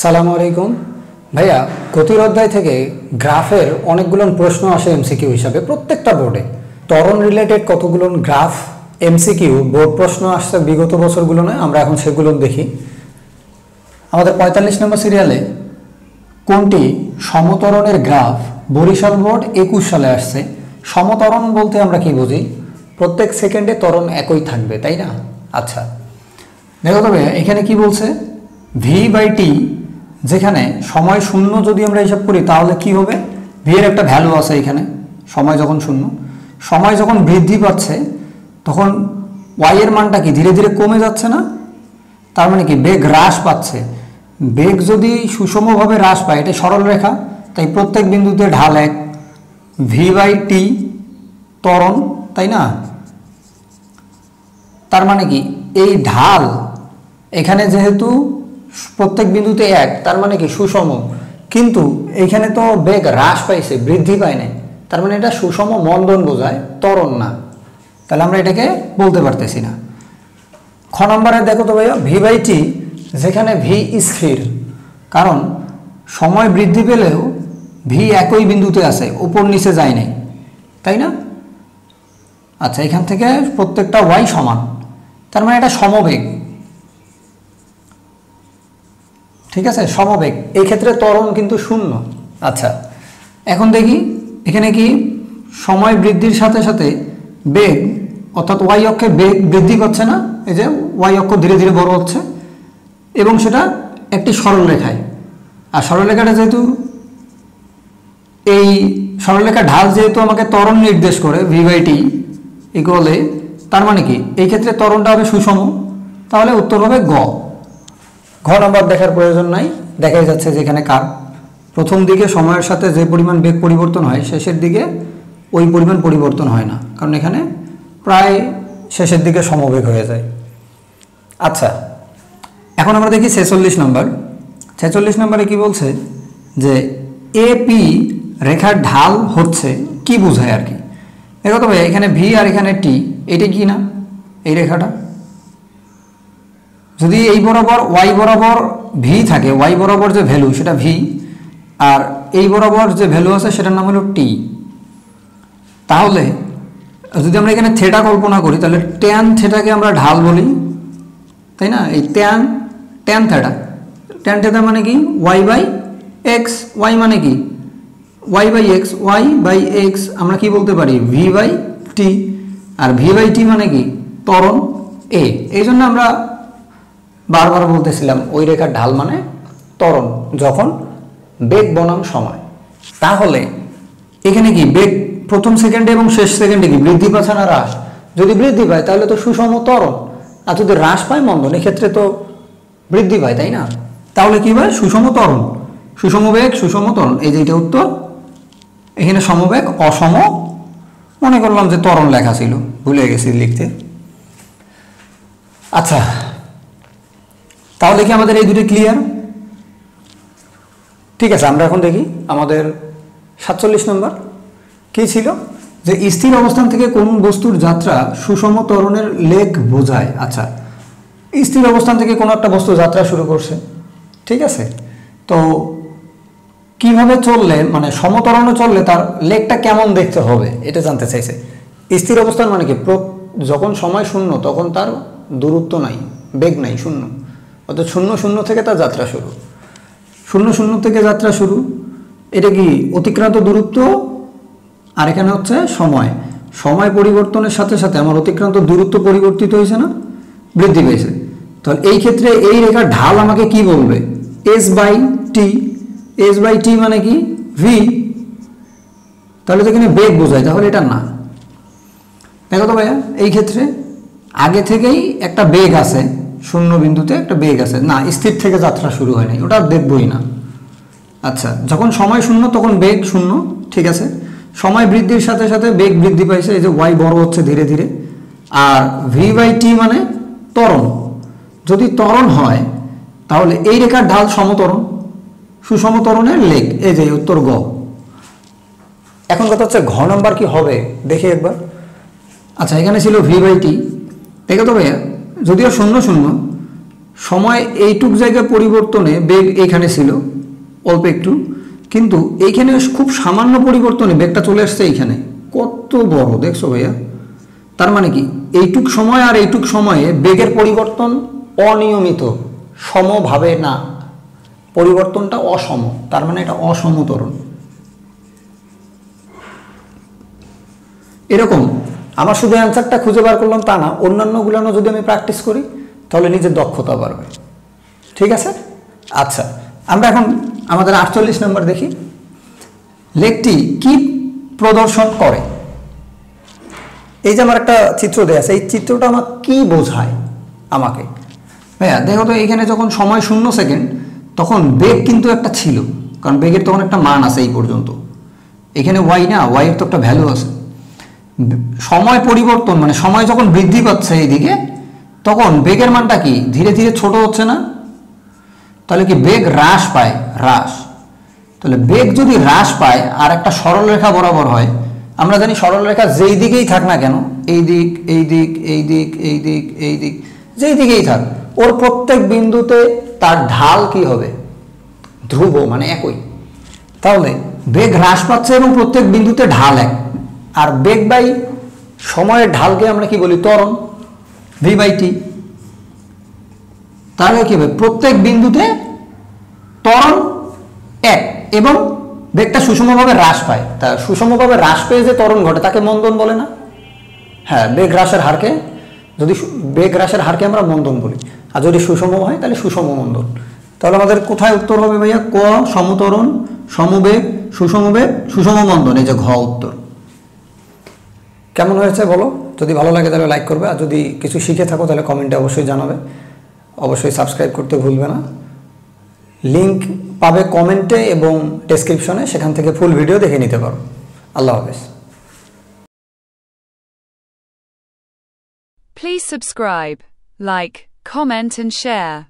আসসালামু আলাইকুম ভাইয়া, গতির অধ্যায় থেকে গ্রাফের অনেকগুলো প্রশ্ন আসে এমসিকিউ হিসাবে প্রত্যেকটা বোর্ডে। ত্বরণ রিলেটেড কতগুলো গ্রাফ এমসিকিউ বোর্ড প্রশ্ন আসছে বিগত বছরগুলো নয়, আমরা এখন সেগুলো দেখি। আমাদের ৪৫ নম্বর সিরিয়ালে কোনটি সমত্বরণের গ্রাফ বরিশাল বোর্ড ২১ সালে আসছে। সমত্বরণ বলতে আমরা কি বুঝি? প্রত্যেক সেকেন্ডে ত্বরণ একই থাকবে, তাই না? আচ্ছা দেখো তবে এখানে কি বলছে, v/t যেখানে সময় শূন্য যদি আমরা হিসাব করি তাহলে কি হবে, ভি এর একটা ভ্যালু আছে এখানে। সময় যখন শূন্য, সময় যখন বৃদ্ধি পাচ্ছে তখন ওয়াই এর মানটা কি ধীরে ধীরে কমে যাচ্ছে না? তার মানে কি বেগ হ্রাস পাচ্ছে। বেগ যদি সুষমভাবে হ্রাস পায়, এটা সরল রেখা, তাই প্রত্যেক বিন্দুতে ঢাল এক, v/t ত্বরণ, তাই না? তার মানে কি এই ঢাল এখানে যেহেতু প্রত্যেক বিন্দুতে এক, তার মানে কি সুষম, কিন্তু এখানে তো বেগ হ্রাস পাইছে, বৃদ্ধি পায় নাই, তার মানে এটা সুষম মন্দন বোঝায়, ত্বরণ না। তাহলে আমরা এটাকে বলতে পারতেছি না। খ নম্বরে দেখো তো ভাইয়া, v/t যেখানে ভি স্থির, কারণ সময় বৃদ্ধি পেলেও ভি একই বিন্দুতে আছে, উপর নিচে যায় নাই, তাই না? আচ্ছা এখান থেকে প্রত্যেকটা ওয়াই সমান, তার মানে এটা সমবেগ, ঠিক আছে, সমবেগ। এই ক্ষেত্রে ত্বরণ কিন্তু শূন্য। আচ্ছা এখন দেখি এখানে কি সময় বৃদ্ধির সাথে সাথে বেগ অর্থাৎ ওয়াই অক্ষে বেগ বৃদ্ধি করছে না? এই যে ওয়াই অক্ষ ধীরে ধীরে বড় হচ্ছে এবং সেটা একটি সরলরেখায়। আর সরলরেখাটা যেহেতু এই সরলরেখা ঢাল যেহেতু আমাকে ত্বরণ নির্দেশ করে v/t ইকুয়ালে, তার মানে কি এই ক্ষেত্রে ত্বরণটা হবে সুষম। তাহলে উত্তর হবে গ। ঘ নম্বর দেখার প্রয়োজন নাই, দেখাই যাচ্ছে যেখানে কার প্রথম দিকে সময়ের সাথে যে পরিমাণ বেগ পরিবর্তন হয় শেষের দিকে ওই পরিমাণ পরিবর্তন হয় না, কারণ এখানে প্রায় শেষের দিকে সমবেগ হয়ে যায়। আচ্ছা এখন আমরা দেখি 46 নম্বর। 46 নম্বরে কি বলছে যে এপি রেখার ঢাল হচ্ছে কি বোঝায় আর কি। দেখো তো ভাই এখানে ভি আর এখানে টি, এটা কি না এই রেখাটা, যদি এই বরাবর ওয়াই বরাবর ভি থাকে, ওয়াই বরাবর যে ভ্যালু সেটা ভি, আর এই বরাবর যে ভ্যালু আছে সেটার নাম হলো টি। তাহলে যদি আমরা এখানে থেটা কল্পনা করি তাহলে ট্যান থেটাকে আমরা ঢাল বলি, তাই না? এই ট্যান থেটা মানে কি y/x, y মানে কি y/x, y/x আমরা কি বলতে পারি v/t, আর v/t মানে কি ত্বরণ a। এই জন্য আমরা বারবার বলতেছিলাম ওই রেখার ঢাল মানে ত্বরণ যখন বেগ বনাম সময়। তাহলে এখানে কি বেগ প্রথম সেকেন্ডে এবং শেষ সেকেন্ডে কি বৃদ্ধি পাচ্ছে না হ্রাস? যদি বৃদ্ধি পায় তাহলে তো সুষম ত্বরণ, আর যদি হ্রাস পায় মন্দন, এক্ষেত্রে তো বৃদ্ধি পায়, তাই না? তাহলে কি হয়? সুষম ত্বরণ, সুষম বেগ সুষম ত্বরণ, এই যে এটা উত্তর। এখানে সমবেগ অসম মনে করলাম যে ত্বরণ লেখা ছিল, ভুলে গেছি লিখতে। আচ্ছা তাহলে কি আমাদের এই দুটো ক্লিয়ার? ঠিক আছে, আমরা এখন দেখি আমাদের 47 নম্বর কি ছিল, যে স্থির অবস্থান থেকে কোন বস্তুর যাত্রা সুষম ত্বরণের লেগ বোঝায়। আচ্ছা স্থির অবস্থান থেকে কোনো একটা বস্তু যাত্রা শুরু করছে, ঠিক আছে, তো কিভাবে চললে মানে সমত্বরণে চললে তার লেগটা কেমন দেখতে হবে এটা জানতে চাইছে। স্থির অবস্থান মানে কি যখন সময় শূন্য তখন তার দূরত্ব নাই, বেগ নাই, শূন্য, অর্থাৎ 0 থেকে তার যাত্রা শুরু, 0 থেকে যাত্রা শুরু, এটা কি অতিক্রান্ত দূরত্ব, আর এখানে হচ্ছে সময়। সময় পরিবর্তনের সাথে সাথে আমার অতিক্রান্ত দূরত্ব পরিবর্তিত হয়েছে না, বৃদ্ধি পেয়েছে। তাহলে এই ক্ষেত্রে এই রেখার ঢাল আমাকে কি বলবে? s/t, s/t মানে কি v, তাহলে তো এখানে বেগ বোঝায়, তাহলে এটা না। দেখো তো ভাইয়া এই ক্ষেত্রে আগে থেকেই একটা বেগ আছে, শূন্য বিন্দুতে একটা বেগ আছে, না স্থির থেকে যাত্রা শুরু হয় নাই, ওটা দেখবই না। আচ্ছা যখন সময় শূন্য তখন বেগ শূন্য, ঠিক আছে, সময় বৃদ্ধির সাথে সাথে বেগ বৃদ্ধি পাইছে, এই যে ওয়াই বড় হচ্ছে ধীরে ধীরে, আর v/t মানে ত্বরণ। যদি ত্বরণ হয় তাহলে এই রেখার ঢাল সমত্বরণ, সুষম ত্বরণের লেগ, এই যে উত্তর গ। এখন কথা হচ্ছে ঘ নম্বর কি হবে দেখি একবার। আচ্ছা এখানে ছিল v/t, দেখো তো ভাইয়া যদিও 0 সময় এইটুক জায়গায় পরিবর্তনে বেগ এখানে ছিল অল্প একটু, কিন্তু এইখানে খুব সামান্য পরিবর্তনে বেগটা চলে আসছে এইখানে। কত বড় দেখছো ভাইয়া? তার মানে কি এইটুক সময় আর এইটুক সময়ে বেগের পরিবর্তন অনিয়মিত, সমভাবে না, পরিবর্তনটা অসম, তার মানে এটা অসম ত্বরণ। এরকম আমার শুধু অ্যান্সারটা খুঁজে বার করলাম তা না, অন্যান্যগুলো যদি আমি প্র্যাকটিস করি তাহলে নিজের দক্ষতা বাড়বে। ঠিক আছে? আচ্ছা, আমরা এখন আমাদের 48 নম্বর দেখি। লেখটি কি প্রদর্শন করে? এই যে আমার একটা চিত্র দেয়া আছে, এই চিত্রটা আমার কি বোঝায় আমাকে? ভাইয়া দেখো তো, এখানে যখন সময় 0 সেকেন্ড তখন বেগ কিন্তু একটা ছিল, কারণ বেগের তখন একটা মান আছে এই পর্যন্ত। এখানে ওয়াই না, ওয়াইয়ের তো একটা ভ্যালু আছে। সময় পরিবর্তন মানে সময় যখন বৃদ্ধি পাচ্ছে এইদিকে, তখন বেগের মানটা কি ধীরে ধীরে ছোট হচ্ছে না? তাহলে কি বেগ হ্রাস পায়? হ্রাস। তাহলে বেগ যদি হ্রাস পায় আর একটা সরলরেখা বরাবর হয়, আমরা জানি সরলরেখা যেই দিকেই থাক না কেন, এই দিক এই দিক এই দিক এই দিক এই দিক, যেই দিকেই থাক, ওর প্রত্যেক বিন্দুতে তার ঢাল কি হবে? ধ্রুব, মানে একই। তাহলে বেগ হ্রাস পাচ্ছে এবং প্রত্যেক বিন্দুতে ঢাল এক, আর বেগ বাই সময়ের ঢালকে আমরা কি বলি? ত্বরণ, ভি বাই টি। তাহলে কি হবে? প্রত্যেক বিন্দুতে ত্বরণ এক এবং বেগটা সুষমভাবে হ্রাস পায়। তা সুষমভাবে হ্রাস পেয়ে যে ত্বরণ ঘটে তাকে মন্দন বলে না? হ্যাঁ, বেগ হ্রাসের হারকে, যদি বেগ হ্রাসের হারকে আমরা মন্দন বলি, আর যদি সুষম হয় তাহলে সুষম মন্দন। তাহলে আমাদের কোথায় উত্তর হবে ভাইয়া? ক, সমত্বরণ, সমবেগ, সুষম বেগ, সুষম মন্দন, এই যে ঘ উত্তর। কেমন হয়েছে বলো? যদি ভালো লাগে তাহলে লাইক করবে, আর যদি কিছু শিখে থাকো তাহলে কমেন্টে অবশ্যই জানাবে। অবশ্যই সাবস্ক্রাইব করতে ভুলবে না। লিংক পাবে কমেন্টে এবং ডেসক্রিপশনে, সেখান থেকে ফুল ভিডিও দেখে নিতে পারো। আল্লাহ হাফেজ। Please subscribe, like, comment and share.